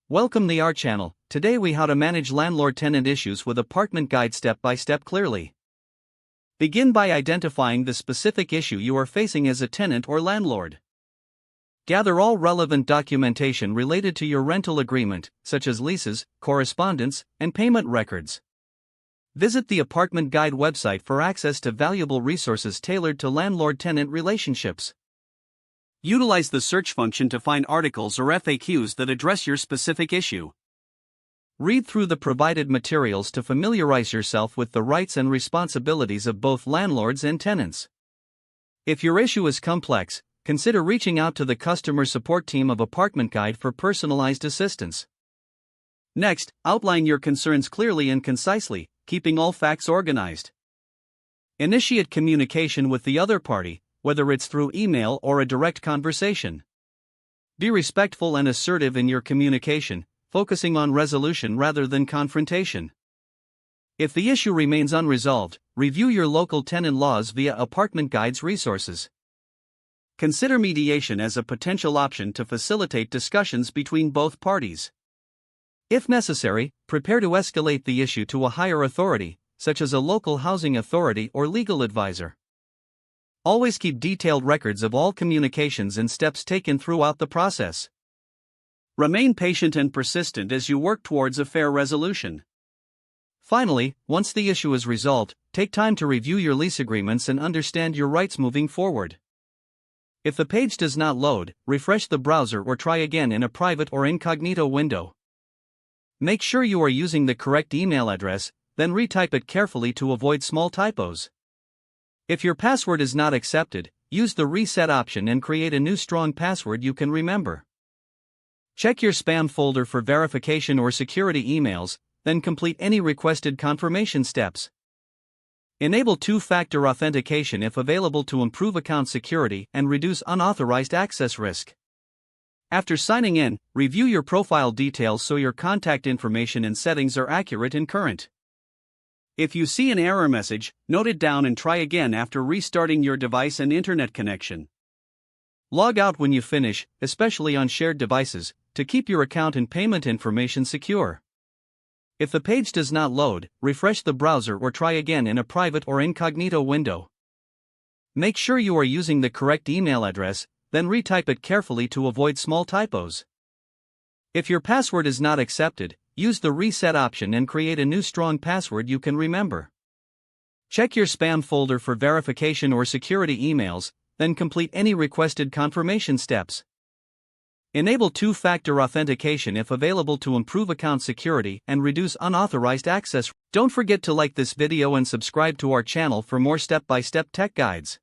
Welcome to our channel. Today we how to manage landlord-tenant issues with apartment guide step by step clearly. Begin by identifying the specific issue you are facing as a tenant or landlord. Gather all relevant documentation related to your rental agreement, such as leases, correspondence, and payment records. Visit the Apartment Guide website for access to valuable resources tailored to landlord-tenant relationships. Utilize the search function to find articles or FAQs that address your specific issue. Read through the provided materials to familiarize yourself with the rights and responsibilities of both landlords and tenants. If your issue is complex, consider reaching out to the customer support team of Apartment Guide for personalized assistance. Next, outline your concerns clearly and concisely, keeping all facts organized. Initiate communication with the other party, whether it's through email or a direct conversation. Be respectful and assertive in your communication, focusing on resolution rather than confrontation. If the issue remains unresolved, review your local tenant laws via Apartment Guide's resources. Consider mediation as a potential option to facilitate discussions between both parties. If necessary, prepare to escalate the issue to a higher authority, such as a local housing authority or legal advisor. Always keep detailed records of all communications and steps taken throughout the process. Remain patient and persistent as you work towards a fair resolution. Finally, once the issue is resolved, take time to review your lease agreements and understand your rights moving forward. If the page does not load, refresh the browser or try again in a private or incognito window. Make sure you are using the correct email address, then retype it carefully to avoid small typos. If your password is not accepted, use the reset option and create a new strong password you can remember. Check your spam folder for verification or security emails, then complete any requested confirmation steps. Enable two-factor authentication if available to improve account security and reduce unauthorized access risk. After signing in, review your profile details so your contact information and settings are accurate and current. If you see an error message, note it down and try again after restarting your device and internet connection. Log out when you finish, especially on shared devices, to keep your account and payment information secure. If the page does not load, refresh the browser or try again in a private or incognito window. Make sure you are using the correct email address, then retype it carefully to avoid small typos. If your password is not accepted, use the reset option and create a new strong password you can remember. Check your spam folder for verification or security emails, then complete any requested confirmation steps. Enable two-factor authentication if available to improve account security and reduce unauthorized access. Don't forget to like this video and subscribe to our channel for more step-by-step tech guides.